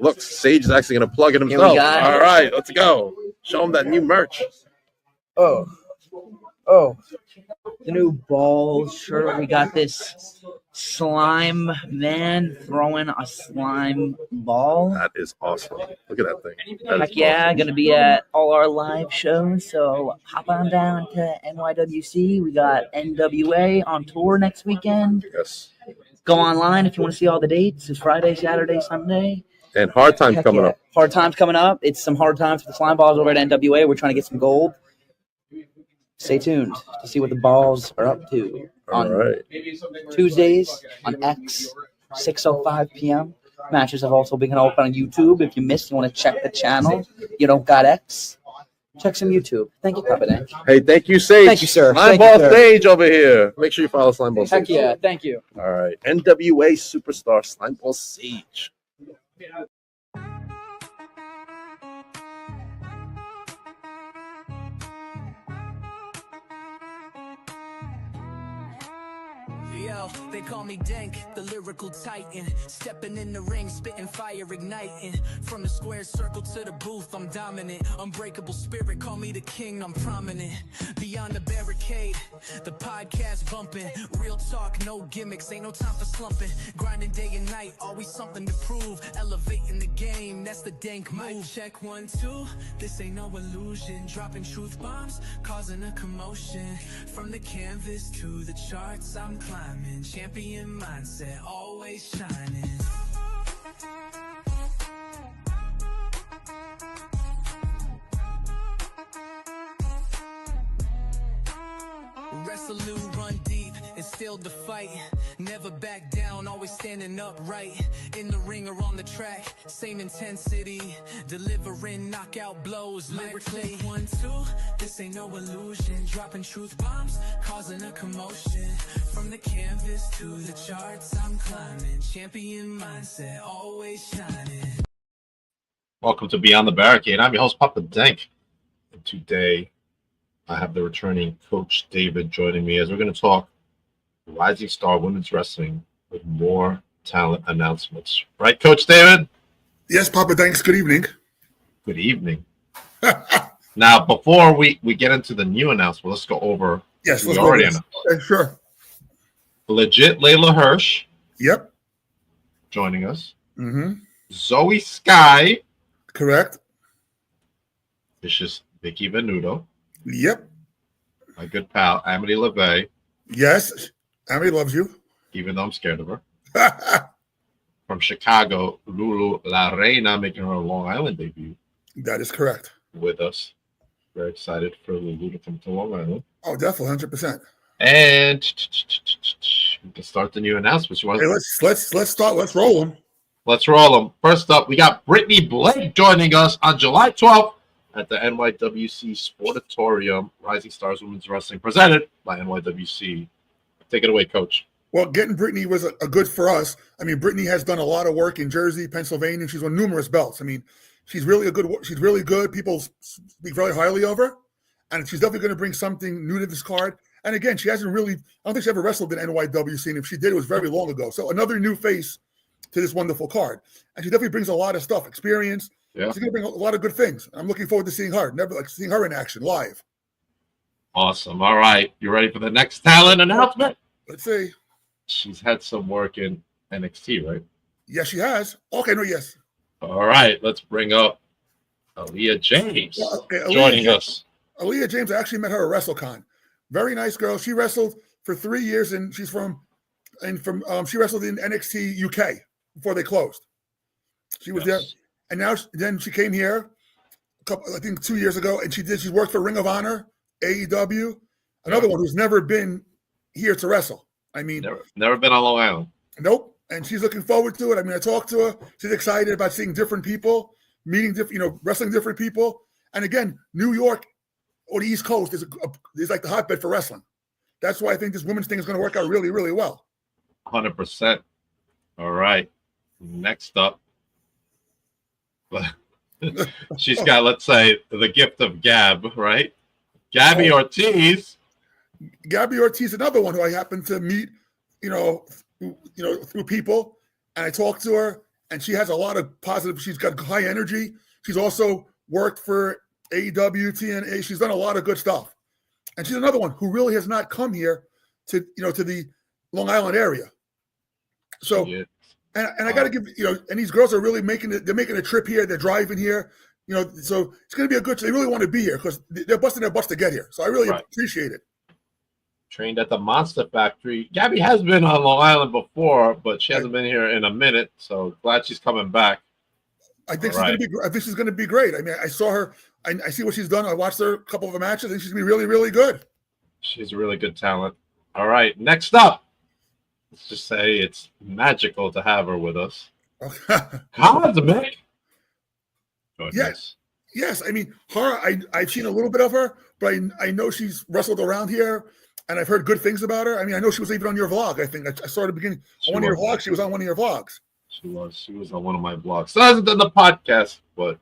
Look, Sage is actually going to plug it himself. All right, let's go. Show him that new merch. Oh, the new ball shirt. We got this slime man throwing a slime ball. That is awesome. Look at that thing. Heck yeah, awesome. gonna be at all our live shows. So hop on down to NYWC. We got NWA on tour next weekend. Yes. Go online if you want to see all the dates. It's Friday, Saturday, Sunday. And Hard Times coming up. Hard Times coming up. It's some hard times for the slime balls over at NWA. We're trying to get some gold. Stay tuned to see what the balls are up to on Tuesdays on X, 6:05 p.m. Matches have also been open on YouTube. If you missed, you want to check the channel. You don't got X. Check some YouTube. Thank you, Papa Dan. Hey, thank you, Sage. Thank you, sir. Slime Ball Sage over here. Make sure you follow Slime Ball Sage. Heck yeah, thank you. All right. NWA superstar Slime Ball Sage. Yo, they call me Dank, the lyrical titan. Stepping in the ring, spitting fire, igniting. From the square circle to the booth, I'm dominant. Unbreakable spirit, call me the king, I'm prominent. Beyond the barricade, the podcast bumping. Real talk, no gimmicks, ain't no time for slumping. Grinding day and night, always something to prove. Elevating the game, that's the Dank move. Check 1, 2, this ain't no illusion. Dropping truth bombs, causing a commotion. From the canvas to the charts, I'm climbing. Champion mindset, always shining. Resolute, run deep, and still the fight. Never back down, always standing upright. In the ring or on the track, same intensity. Delivering knockout blows lyrically. 1, 2, this ain't no illusion. Dropping truth bombs, causing a commotion. From the canvas to the charts, I'm climbing. Champion mindset, always shining. Welcome to Beyond the Barricade. I'm your host, Papa Dank. And today, I have the returning Coach David joining me as we're going to talk Rising Star Women's Wrestling with more talent announcements. Right, Coach David? Yes, Papa, thanks. Good evening. Good evening. Now, before we get into the new announcement, let's go over let's already go announced. Sure. Legit Layla Hirsch. Yep. Joining us. Mm-hmm. Zoe Sky. Correct. Vicious Vicky Venuto. Yep. My good pal, Amity LeVay. Yes. Amity loves you. Even though I'm scared of her. From Chicago, Lulu La Reina making her Long Island debut. That is correct. With us. Very excited for Lulu to come to Long Island. Oh, definitely, 100%. And we can start the new announcements. Hey, let's start. Let's roll them. Let's roll them. First up, we got Brittany Blake joining us on July 12th at the NYWC Sportatorium, Rising Stars Women's Wrestling, presented by NYWC. Take it away, Coach. Well, getting Brittany was a good for us. I mean, Brittany has done a lot of work in Jersey, Pennsylvania. She's won numerous belts. I mean, she's really good. People speak very highly of her, and she's definitely going to bring something new to this card. And again, she hasn't really, I don't think she ever wrestled in NYWC, and if she did, it was very long ago. So another new face to this wonderful card. And she definitely brings a lot of stuff, experience. Yeah. She's going to bring a lot of good things. I'm looking forward to seeing her. Seeing her in action live. Awesome. All right. You ready for the next talent announcement? Let's see. She's had some work in NXT, right? Yes, she has. Okay, no, yes. All right. Let's bring up Aaliyah James joining us. Aaliyah James, I actually met her at WrestleCon. Very nice girl. She wrestled for 3 years, and she's she wrestled in NXT UK before they closed. She was there. And then she came here I think 2 years ago, and she's worked for Ring of Honor, AEW, another one who's never been here to wrestle. I mean, never been on Long Island. Nope. And she's looking forward to it. I mean, I talked to her. She's excited about seeing different people, meeting different, wrestling different people. And again, New York or the East Coast is like the hotbed for wrestling. That's why I think this women's thing is going to work out really, really well. 100%. All right. Next up. She's got, let's say, the gift of gab, right? Gabby Ortiz. Gabby Ortiz, another one who I happened to meet, through people, and I talked to her, and she has a lot of positive. She's got high energy. She's also worked for AEW, TNA. She's done a lot of good stuff, and she's another one who really has not come here to the Long Island area. So, and I got to give and these girls are really making it. They're making a trip here. They're driving here. So it's going to be a good. They really want to be here because they're busting their butts to get here. So I really appreciate it. Trained at the Monster Factory. Gabby has been on Long Island before, but she hasn't been here in a minute. So glad she's coming back. I think she's going to be great. I mean, I saw her. I see what she's done. I watched her a couple of her matches. I think she's going to be really, really good. She's a really good talent. All right, next up, let's just say it's magical to have her with us. Cosmic. Yes. I mean, her. I've seen a little bit of her, but I know she's wrestled around here, and I've heard good things about her. I mean, I know she was even on your vlog. I think I saw at the beginning on one of your vlogs. She was on one of your vlogs. She was on one of my vlogs. So I hasn't done the podcast, but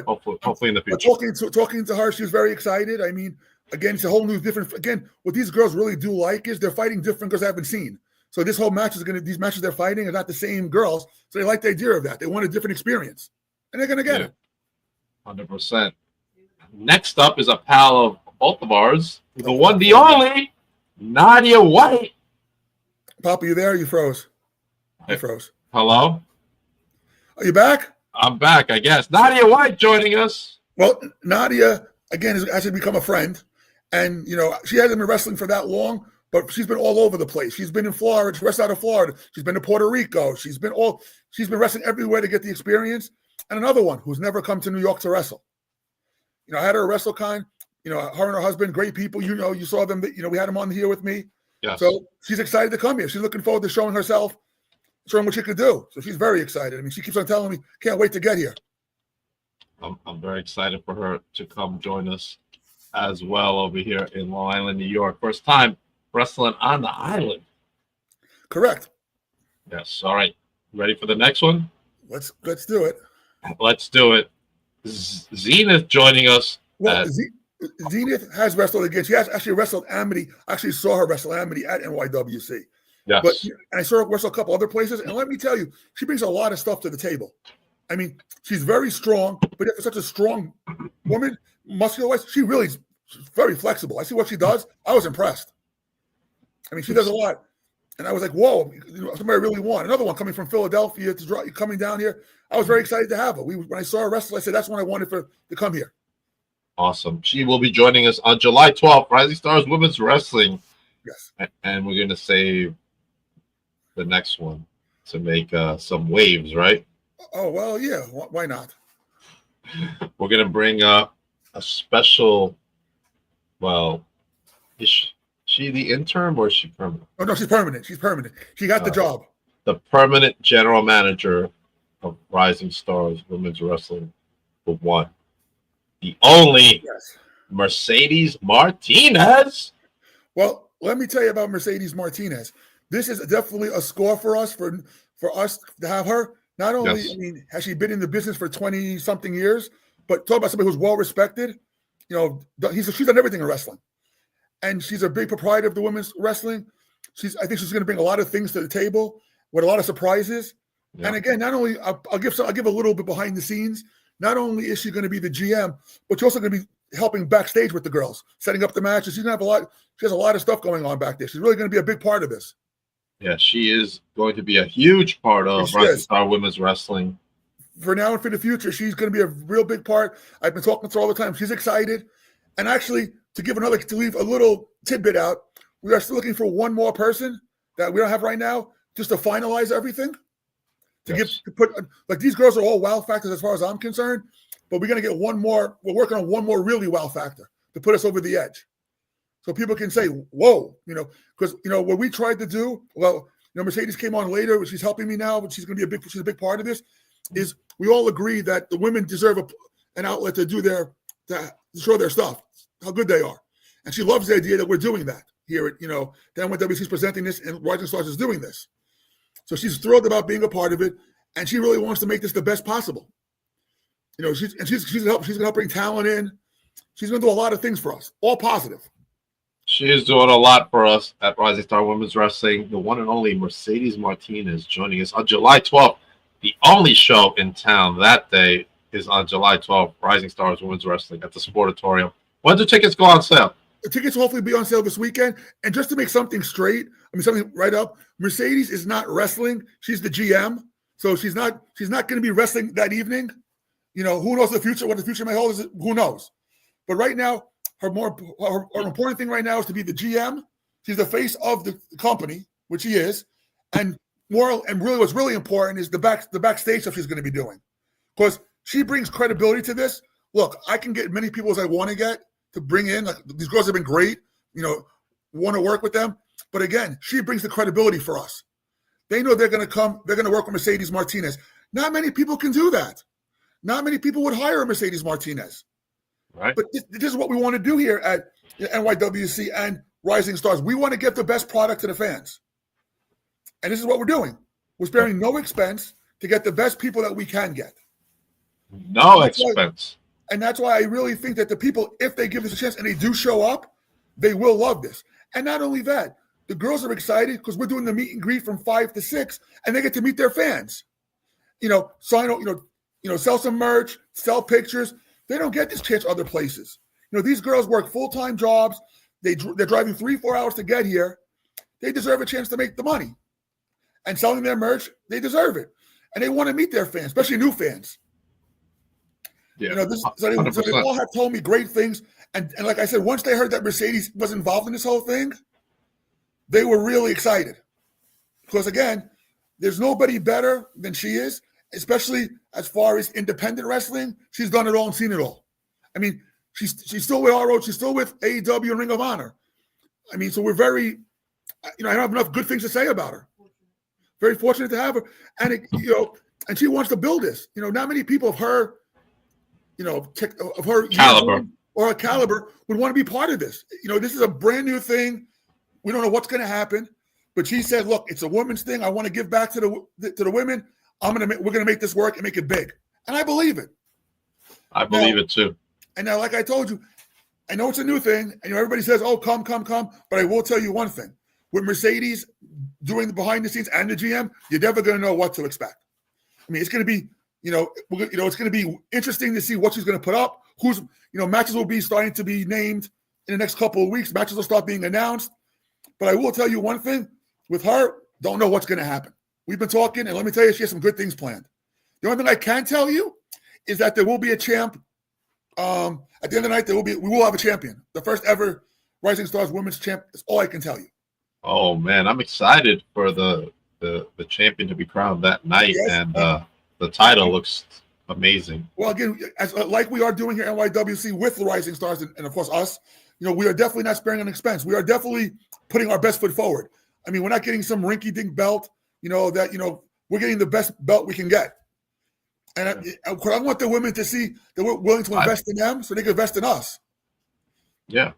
hopefully in the future. Talking to her, she was very excited. I mean, again, it's a whole new different. Again, what these girls really do like is they're fighting different girls I haven't seen. So this whole match these matches they're fighting are not the same girls. So they like the idea of that. They want a different experience, and they're going to get it. 100%. Next up is a pal of both of ours, the one, the only, Nadia White. Papa, you there? You froze. You froze. Hello? Are you back? I'm back, I guess. Nadia White joining us. Well, Nadia, again, has actually become a friend. And, she hasn't been wrestling for that long, but she's been all over the place. She's been in Florida. She wrestled out of Florida. She's been to Puerto Rico. She's been wrestling everywhere to get the experience. And another one who's never come to New York to wrestle. I had her at WrestleCon. Her and her husband, great people. You saw them. We had them on here with me. Yes. So she's excited to come here. She's looking forward to showing herself, showing what she could do. So she's very excited. I mean, she keeps on telling me, can't wait to get here. I'm very excited for her to come join us as well over here in Long Island, New York. First time wrestling on the island. Correct. Yes. All right. Ready for the next one? Let's do it. Let's do it. Zenith joining us. Well, Zenith has wrestled again. She has actually wrestled Amity. I actually saw her wrestle Amity at NYWC. Yes. But I saw her wrestle a couple other places. And let me tell you, she brings a lot of stuff to the table. I mean, she's very strong, but for such a strong woman, muscular-wise, she's very flexible. I see what she does. I was impressed. I mean, she does a lot. And I was like, whoa, somebody I really want. Another one coming from Philadelphia coming down here. I was very excited to have her. When I saw her wrestle, I said, that's when I wanted to come here. Awesome. She will be joining us on July 12th, Rising Stars Women's Wrestling. Yes. And we're going to save the next one to make some waves, right? Oh, well, yeah. Why not? We're going to bring up a special, is she the interim or is she permanent? Oh, no, she's permanent. She's permanent. She got the job. The permanent general manager of Rising Stars Women's Wrestling, the one, the only, Mercedes Martinez. Well, let me tell you about Mercedes Martinez. This is definitely a score for us for us to have her. Not only, I mean, has she been in the business for 20-something years, but talk about somebody who's well-respected. She's done everything in wrestling. And she's a big proprietor of the women's wrestling. I think she's going to bring a lot of things to the table with a lot of surprises. Yeah. And again, not only I'll give a little bit behind the scenes. Not only is she going to be the GM, but she's also going to be helping backstage with the girls, setting up the matches. She's going to have she has a lot of stuff going on back there. She's really going to be a big part of this. Yeah, she is going to be a huge part of Rising Star Women's Wrestling. For now and for the future, she's going to be a real big part. I've been talking to her all the time. She's excited. And actually, to leave a little tidbit out, we are still looking for one more person that we don't have right now, just to finalize everything. These girls are all wow factors as far as I'm concerned, but we're going to get one more. We're working on one more really wow factor to put us over the edge. So people can say, whoa, because, what we tried to do, Mercedes came on later, she's helping me now, but she's going to be she's a big part of this, is we all agree that the women deserve an outlet to to show their stuff, how good they are. And she loves the idea that we're doing that here at, the NYWC is presenting this and Rising Stars is doing this. So she's thrilled about being a part of it, and she really wants to make this the best possible. She's going to help bring talent in. She's going to do a lot of things for us, all positive. She is doing a lot for us at Rising Star Women's Wrestling. The one and only Mercedes Martinez joining us on July 12th. The only show in town that day is on July 12th, Rising Stars Women's Wrestling at the Sportatorium. When do tickets go on sale? The tickets will hopefully be on sale this weekend. And just to make something straight, something right up, Mercedes is not wrestling. She's the GM. So she's not going to be wrestling that evening. You know, who knows the future, what the future may hold, who knows. But right now, her important thing right now is to be the GM. She's the face of the company, which she is. And really what's really important is the backstage stuff she's going to be doing. Because she brings credibility to this. Look, I can get many people as I want to get to bring in. Like, these girls have been great, you know, want to work with them. But again, she brings the credibility for us. They know they're going to work with Mercedes Martinez. Not many people can do that. Not many people would hire a Mercedes Martinez. Right. But this is what we want to do here at NYWC and Rising Stars. We want to get the best product to the fans. And this is what we're doing. We're sparing no expense to get the best people that we can get. No expense. And that's why I really think that the people, if they give this a chance and they do show up, they will love this. And not only that, the girls are excited because we're doing the meet and greet from 5 to 6, and they get to meet their fans. You know, sign, sell some merch, sell pictures. They don't get this chance other places. You know, these girls work full-time jobs. They're driving 3-4 hours to get here. They deserve a chance to make the money. And selling their merch, they deserve it. And they want to meet their fans, especially new fans. Yeah, you know, so they all have told me great things. And like I said, once they heard that Mercedes was involved in this whole thing, they were really excited. Because again, there's nobody better than she is, especially as far as independent wrestling. She's done it all and seen it all. I mean, she's still with ROH, she's still with AEW and Ring of Honor. I mean, so we're very, I don't have enough good things to say about her. Very fortunate to have her. And, and she wants to build this. You know, not many people of her, of her caliber or a caliber would want to be part of this. You know, this is a brand new thing. We don't know what's going to happen. But she said, look, it's a women's thing. I want to give back to the women. We're going to make this work and make it big. And I believe it. I believe it too. And now, like I told you, I know it's a new thing. And everybody says, oh, come. But I will tell you one thing. With Mercedes doing the behind the scenes and the GM, you're never going to know what to expect. I mean, it's going to be, it's going to be interesting to see what she's going to put up. Matches will be starting to be named in the next couple of weeks. Matches will start being announced. But I will tell you one thing. With her, don't know what's going to happen. We've been talking, and let me tell you, she has some good things planned. The only thing I can tell you is that there will be a champ. At the end of the night, we will have a champion. The first ever Rising Stars Women's Champ. That's all I can tell you. Oh man, I'm excited for the champion to be crowned that night, yes. And the title looks amazing. Well, again, like we are doing here at NYWC with the Rising Stars and of course us, we are definitely not sparing an expense. We are definitely putting our best foot forward. I mean, we're not getting some rinky-dink belt, we're getting the best belt we can get. And I want the women to see that we're willing to invest in them so they can invest in us. Yeah,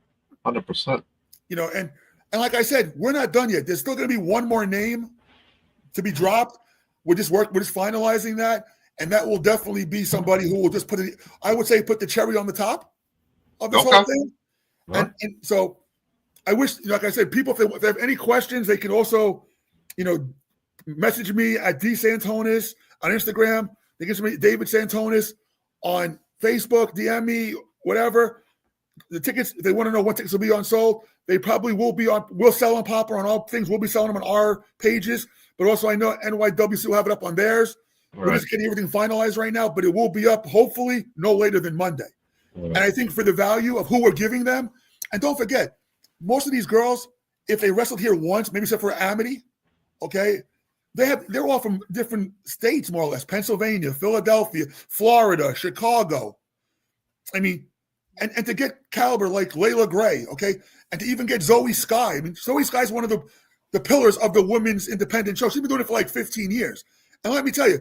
100%. And like I said, we're not done yet. There's still going to be one more name to be dropped. We're just finalizing that. And that will definitely be somebody who will just put the cherry on the top of this whole thing. Right. And so I wish, like I said, people, if they have any questions, they can also, message me at D Santonis on Instagram. They can send me David Santonis on Facebook, DM me, whatever. The tickets, if they want to know what tickets will be on sold, they probably will be on. We'll sell on Popper on all things. We'll be selling them on our pages, but also I know NYWC will have it up on theirs. Right. We're just getting everything finalized right now, but it will be up hopefully no later than Monday. Right. And I think for the value of who we're giving them, and don't forget, most of these girls, if they wrestled here once, maybe except for Amity, okay, they're all from different states more or less: Pennsylvania, Philadelphia, Florida, Chicago. I mean. And to get caliber like Layla Gray, okay, and to even get Zoe Sky. I mean, Zoe Sky is one of the pillars of the women's independent show. She's been doing it for like 15 years. And let me tell you,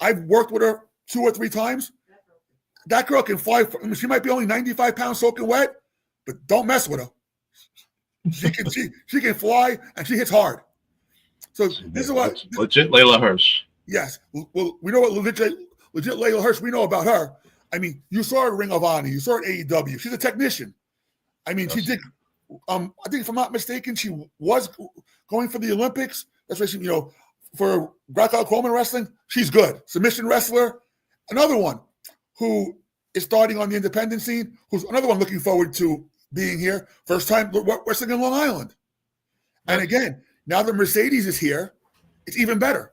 I've worked with her 2 or 3 times. That girl can fly. She might be only 95 pounds soaking wet, but don't mess with her. She can fly and she hits hard. So this is what legit Layla Hirsch. Yes, well, we know what legit Layla Hirsch. We know about her. I mean, you saw her at Ring of Honor. You saw her at AEW. She's a technician. I mean, she did. I think if I'm not mistaken, she was going for the Olympics. That's why she, for Greco-Roman wrestling, she's good. Submission wrestler. Another one who is starting on the independent scene, who's another one looking forward to being here. First time wrestling in Long Island. And again, now that Mercedes is here, it's even better.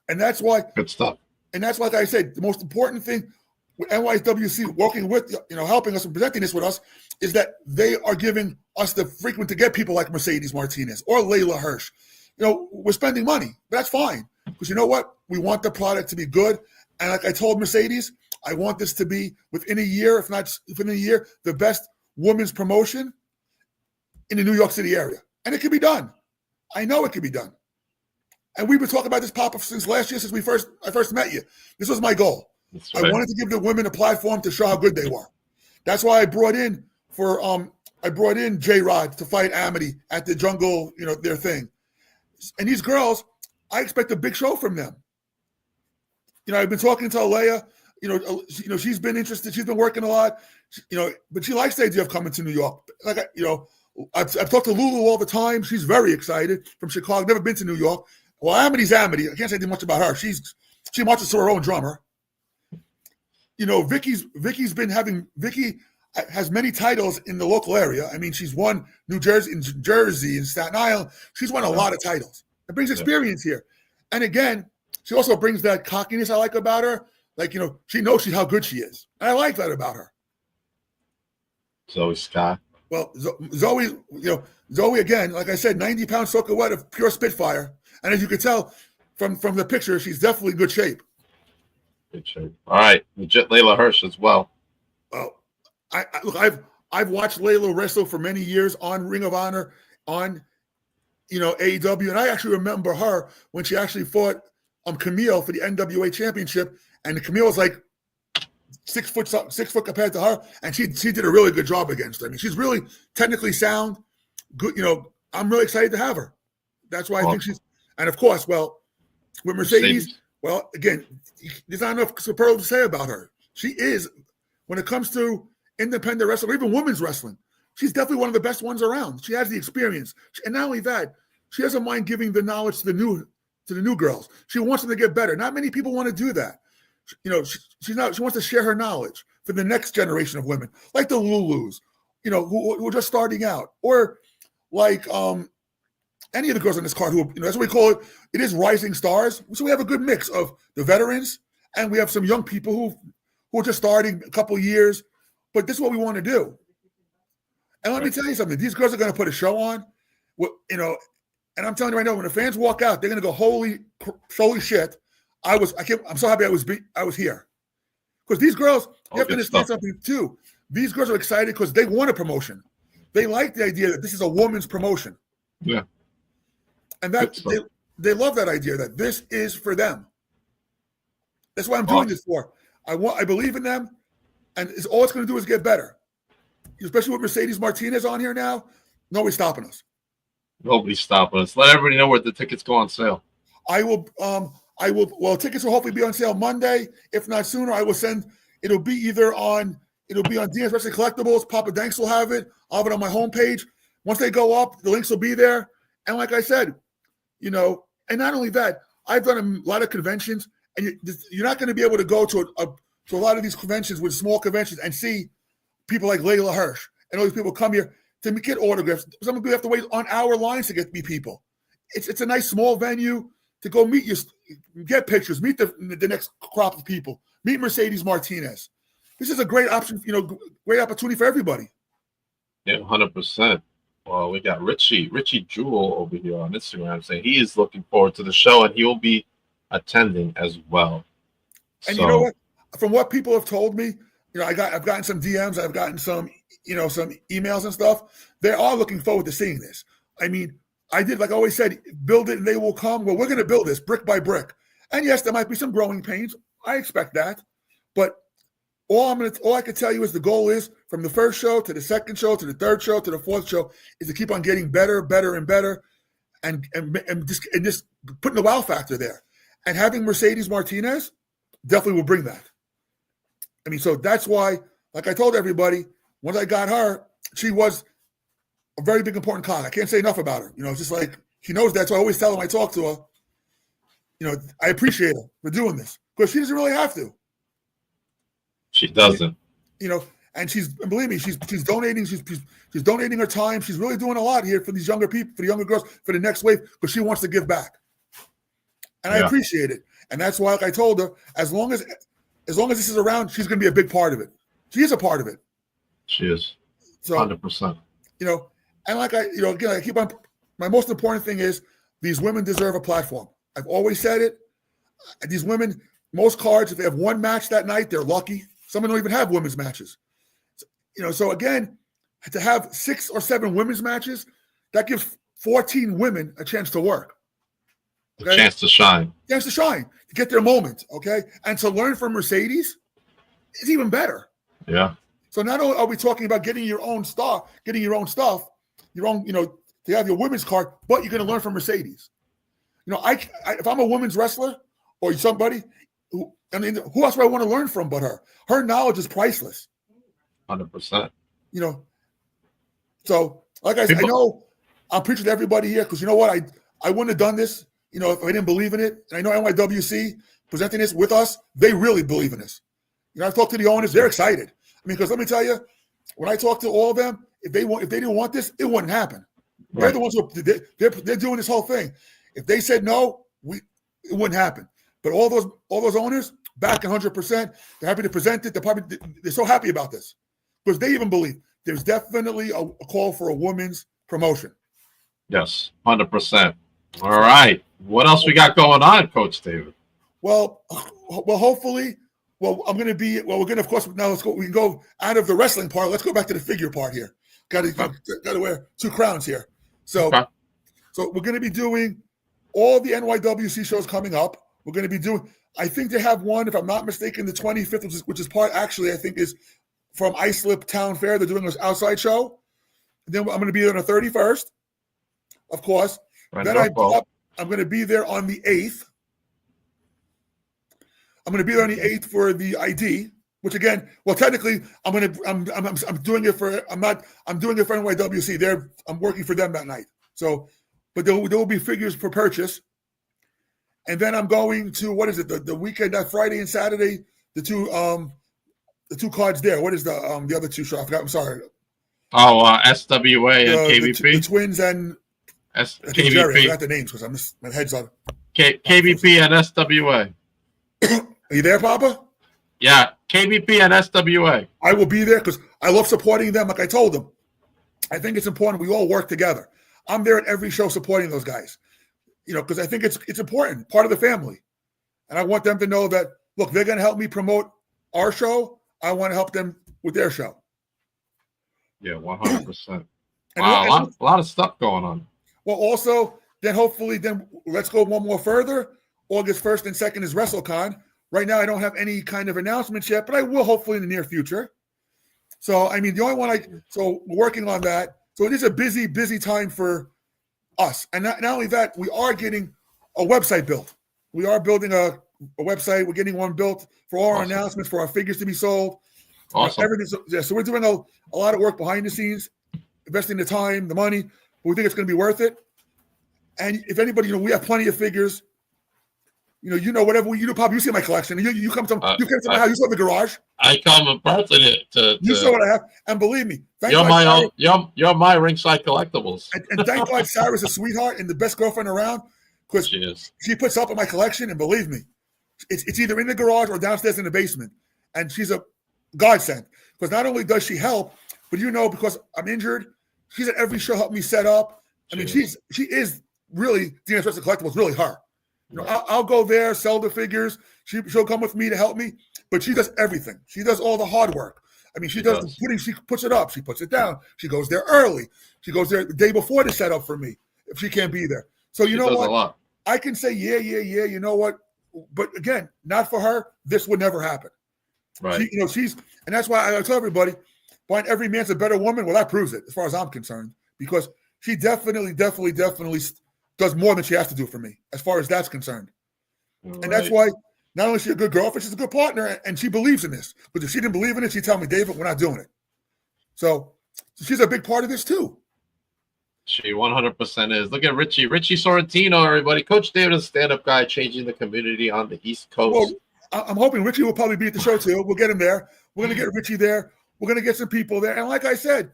And that's why. Good stuff. And that's like I said, the most important thing with NYWC working with, helping us and presenting this with us is that they are giving us the frequent to get people like Mercedes Martinez or Layla Hirsch. We're spending money, but that's fine. Because you know what? We want the product to be good. And like I told Mercedes, I want this to be within a year, if not within a year, the best women's promotion in the New York City area. And it can be done. I know it can be done. And we've been talking about this pop-up since last year, since I first met you. This was my goal. Right. I wanted to give the women a platform to show how good they were. That's why I brought in J-Rod to fight Amity at the Jungle, their thing. And these girls, I expect a big show from them. I've been talking to Alea. She's been interested. She's been working a lot. But she likes the idea of coming to New York. I've talked to Lulu all the time. She's very excited from Chicago. Never been to New York. Well, Amity's Amity. I can't say too much about her. She marches to her own drummer. Vicky has many titles in the local area. I mean, she's won New Jersey and Staten Island. She's won a lot of titles. It brings experience here. And again, she also brings that cockiness I like about her. She knows how good she is. And I like that about her. Zoe Scott. Well, Zoe again, like I said, 90-pound soaking wet of pure Spitfire. And as you can tell from the picture, she's definitely in good shape. Good shape. All right. Legit Layla Hirsch as well. Well, I've watched Layla wrestle for many years on Ring of Honor, on AEW, and I actually remember her when she actually fought Camille for the NWA championship, and Camille was like 6 foot compared to her, and she did a really good job against her. I mean, she's really technically sound. Good, I'm really excited to have her. That's why I think she's, and of course, well, with Mercedes, well, again, there's not enough superlative to say about her. She is, when it comes to independent wrestling, or even women's wrestling, she's definitely one of the best ones around. She has the experience, and not only that, she doesn't mind giving the knowledge to the new girls. She wants them to get better. Not many people want to do that. She wants to share her knowledge for the next generation of women, like the Lulus, who are just starting out, or like any of the girls on this card who, that's what we call it. It is rising stars. So we have a good mix of the veterans, and we have some young people who are just starting a couple years. But this is what we want to do. And let me tell you something. These girls are going to put a show on, and I'm telling you right now, when the fans walk out, they're going to go, holy shit. I'm so happy I was here. Because these girls, you have to understand something too. These girls are excited because they want a promotion. They like the idea that this is a woman's promotion. Yeah. And that they love that idea that this is for them. That's what I'm doing this for. I believe in them, and all it's going to do is get better. Especially with Mercedes Martinez on here now, nobody's stopping us. Nobody's stopping us. Let everybody know where the tickets go on sale. I will. Well, tickets will hopefully be on sale Monday, if not sooner. I will send. It'll be on DNS Wrestling Collectibles. Papa Danks will have it. I'll have it on my homepage. Once they go up, the links will be there. And like I said, and not only that, I've done a lot of conventions, and you're not going to be able to go to a lot of these conventions with small conventions and see people like Layla Hirsch and all these people come here to get autographs. Some people have to wait on hour lines to meet people. It's a nice small venue to go meet you, get pictures, meet the next crop of people, meet Mercedes Martinez. This is a great option, great opportunity for everybody. Yeah, 100%. Well, we got Richie Jewell over here on Instagram saying he is looking forward to the show and he will be attending as well. And you know what? From what people have told me, I've gotten some DMs, I've gotten some, some emails and stuff. They are looking forward to seeing this. I mean, I did, like I always said, build it and they will come. Well, we're going to build this brick by brick. And yes, there might be some growing pains. I expect that. But all I can tell you is the goal is from the first show to the second show to the third show to the fourth show is to keep on getting better, and better, and just putting the wow factor there. And having Mercedes Martinez definitely will bring that. I mean, so that's why, like I told everybody, once I got her, she was a very big important cog. I can't say enough about her. It's just like she knows that. So I always tell them I talk to her, I appreciate her for doing this because she doesn't really have to. She doesn't. And believe me, she's donating. She's donating her time. She's really doing a lot here for these younger people, for the younger girls, for the next wave, because she wants to give back. And I appreciate it. And that's why, like I told her, as long as this is around, she's going to be a big part of it. She is a part of it. She is. So 100%. And like again, I keep on. My most important thing is these women deserve a platform. I've always said it. These women, most cards, if they have one match that night, they're lucky. Some don't even have women's matches. So again, to have 6 or 7 women's matches, that gives 14 women a chance to work. Okay? A chance to shine. Chance to shine, to get their moment, okay? And to learn from Mercedes is even better. Yeah. So not only are we talking about getting your own stuff, to have your women's card, but you're going to learn from Mercedes. If I'm a women's wrestler or somebody, who else would I want to learn from but her? Her knowledge is priceless. 100%. So like I said, I know I'm preaching to everybody here because you know what? I wouldn't have done this, if I didn't believe in it. And I know NYWC presenting this with us, they really believe in this. I've talked to the owners, they're excited. Because let me tell you, when I talk to all of them, if they didn't want this, it wouldn't happen. Right. They're the ones who they're doing this whole thing. If they said no, it wouldn't happen. But all those owners back 100%. They're happy to present it. They're so happy about this because they even believe there's definitely a call for a women's promotion. Yes, 100%. All right, what else we got going on, Coach David? Well, hopefully. Well, we're going to, of course, now we can go out of the wrestling part. Let's go back to the figure part here. Got to wear 2 crowns here. So we're going to be doing all the NYWC shows coming up. We're going to be doing, I think they have one, if I'm not mistaken, the 25th, which is part, actually, I think is from Islip Town Fair. They're doing this outside show. And then I'm going to be there on the 31st, of course. Then I'm going to be there on the 8th. I'm going to be there on the 8th for the ID, which again, well, technically, I'm doing it for NYWC. I'm working for them that night. So, but there will be figures for purchase, and then I'm going to the weekend, that Friday and Saturday, the two cards there. What is the other 2 shows? I forgot. I'm sorry. SWA and KVP. The Twins and KVP. Jerry, I forgot the names because my head's on. KVP and SWA. Are you there, Papa? Yeah, KVP and SWA. I will be there because I love supporting them. Like I told them, I think it's important we all work together. I'm there at every show supporting those guys, because I think it's important, part of the family. And I want them to know that, look, they're going to help me promote our show. I want to help them with their show. Yeah, 100%. Wow, a lot of stuff going on. Well, also, then let's go one more further. August 1st and 2nd is WrestleCon. Right now, I don't have any kind of announcements yet, but I will hopefully in the near future. So, the only one we're working on that. So it is a busy, busy time for us. And not only that, we are getting a website built. We are building a website. We're getting one built for all our announcements, for our figures to be sold. Awesome. Everything. So we're doing a lot of work behind the scenes, investing the time, the money, but we think it's going to be worth it. And if anybody, we have plenty of figures. Whatever you do, Pop, you see my collection. You come to my house. You saw the garage. I come in person to you saw what I have, and believe me, you're my ringside collectibles. And thank God Sarah's a sweetheart and the best girlfriend around because she puts up in my collection, and believe me, it's either in the garage or downstairs in the basement. And she's a godsend because not only does she help, but because I'm injured, she's at every show, help me set up. She is really DNS Wrestling Collectibles, really her. I'll go there, sell the figures. She'll come with me to help me, but she does everything. She does all the hard work. She does the putting. She puts it up. She puts it down. She goes there early. She goes there the day before to set up for me if she can't be there. So you know what? I can say yeah. You know what? But again, not for her, this would never happen. Right. And that's why I tell everybody, find every man's a better woman. Well, that proves it as far as I'm concerned, because she definitely does more than she has to do for me, as far as that's concerned. Right. And that's why not only is she a good girlfriend, she's a good partner, and she believes in this. But if she didn't believe in it, she'd tell me, David, we're not doing it. So she's a big part of this too. She 100% is. Look at Richie Sorrentino, everybody. Coach David is a stand-up guy changing the community on the East Coast. Well, I'm hoping Richie will probably be at the show too. We'll get him there. We're going to get Richie there. We're going to get some people there. And like I said,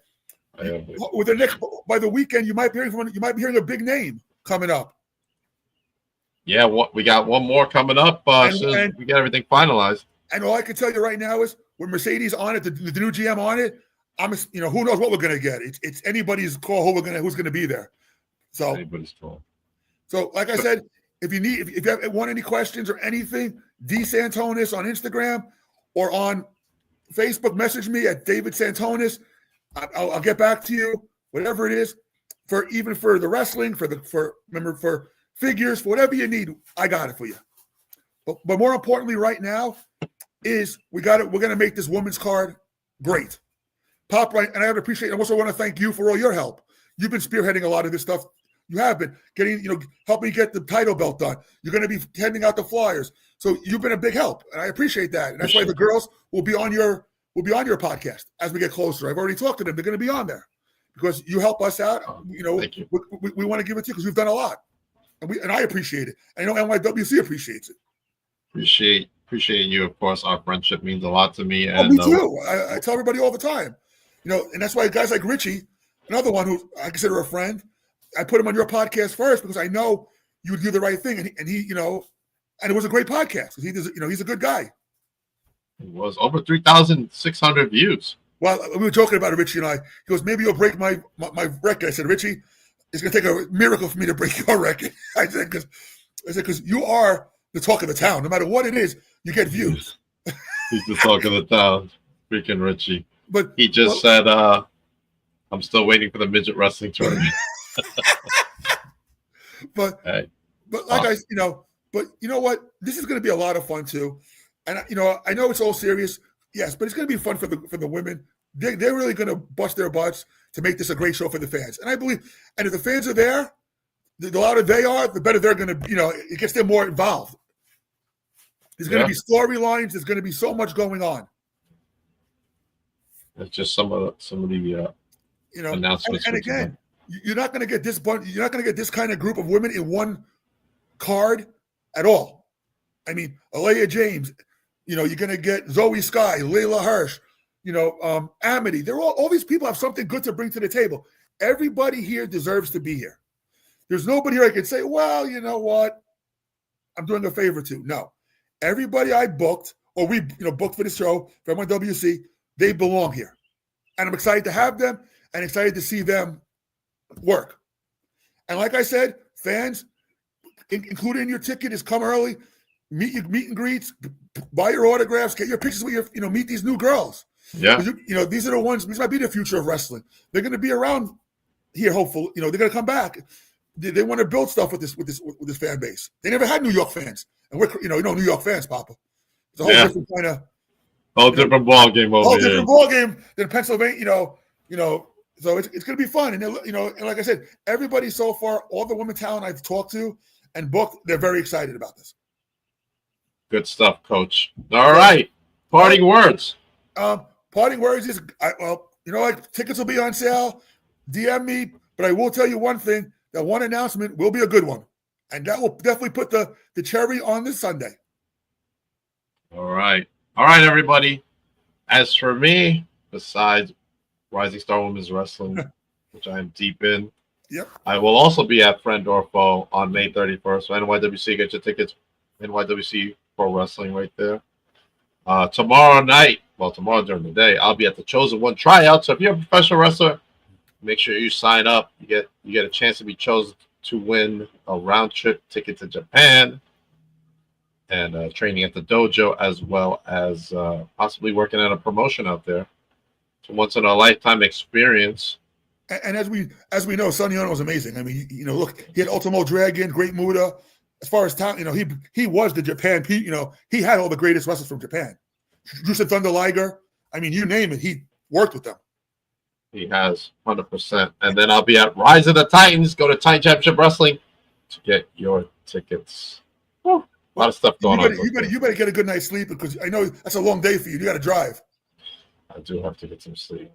with the by the weekend, you might be hearing a big name coming up. Yeah, we got one more coming up. And we got everything finalized. And all I can tell you right now is with Mercedes on it, the new GM on it, who knows what we're going to get. It's anybody's call who's going to be there. So anybody's call. So like I said, if you want any questions or anything, D Santonis on Instagram or on Facebook, message me at David Santonis. I'll get back to you, whatever it is, for the wrestling, for figures, for whatever you need, I got it for you. But more importantly, right now, is we're gonna make this women's card great. Pop, right, and I appreciate. I also want to thank you for all your help. You've been spearheading a lot of this stuff. You have been helping me get the title belt done. You're going to be handing out the flyers, so you've been a big help, and I appreciate that. And that's why the girls will be on your podcast as we get closer. I've already talked to them; they're going to be on there because you help us out. Thank you. We want to give it to you because we've done a lot, and I appreciate it. I know NYWC appreciates it. Appreciate you, of course. Our friendship means a lot to me. And me too. I tell everybody all the time, and that's why guys like Richie, another one who I consider a friend, I put him on your podcast first because I know you would do the right thing, and he, and it was a great podcast. He's a good guy. It was over 3,600 views. Well, we were joking about it, Richie and I. He goes, maybe you'll break my record. I said, Richie, it's going to take a miracle for me to break your record. I said, because you are the talk of the town. No matter what it is, you get views. He's the talk of the town. Freaking Richie. But he just said, I'm still waiting for the midget wrestling tournament. but like but you know what? This is going to be a lot of fun too. And I know it's all serious, yes, but it's going to be fun for the women. They're really going to bust their butts to make this a great show for the fans. And I believe, and if the fans are there, the louder they are, the better they're going to. It gets them more involved. There's going to be storylines. There's going to be so much going on. It's just some of the announcements. And again, you're not going to get this You're not going to get this kind of group of women in one card at all. I mean, Alea James. You're going to get Zoe Sky, Layla Hirsch. Amity. They're all these people have something good to bring to the table. Everybody here deserves to be here. There's nobody here I can say, well, you know what? I'm doing a favor to. No. Everybody I booked, or we booked for the show, for NYWC, they belong here. And I'm excited to have them and excited to see them work. And like I said, fans, including your ticket, is come early, meet and greets, buy your autographs, get your pictures with your, meet these new girls. Yeah. These are the ones, these might be the future of wrestling. They're going to be around here, hopefully. They're going to come back. They want to build stuff with this fan base. They never had New York fans. And we're, New York fans, Papa. It's a whole different kind of. Different ball game over here. Different ball game than Pennsylvania, So it's going to be fun. And, and like I said, everybody so far, all the women talent I've talked to and booked, they're very excited about this. Good stuff, Coach. All right. Parting words. Parting words is, tickets will be on sale. DM me. But I will tell you one thing. That one announcement will be a good one. And that will definitely put the cherry on this Sunday. All right. All right, everybody. As for me, besides Rising Star Women's Wrestling, which I am deep in, I will also be at Friend or Foe on May 31st. So NYWC, get your tickets. NYWC Pro Wrestling right there. Tomorrow during the day, I'll be at the Chosen One tryout. So if you're a professional wrestler, make sure you sign up. You get a chance to be chosen to win a round trip ticket to Japan and training at the dojo, as well as possibly working at a promotion out there. It's a once in a lifetime experience. And as we know, Sonny Ono was amazing. I mean, look, he had Ultimo Dragon, Great Muda. As far as talent, he was the Japan. He had all the greatest wrestlers from Japan. Jushin Thunder Liger. I mean, you name it, he worked with them. He has 100%. And then I'll be at Rise of the Titans. Go to Titan Championship Wrestling to get your tickets. Woo. A lot of stuff going on. You better get a good night's sleep because I know that's a long day for you. You got to drive. I do have to get some sleep.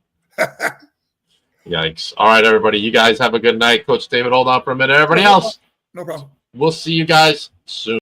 Yikes. All right, everybody. You guys have a good night. Coach David, hold on for a minute. Everybody else, No problem. we'll see you guys soon.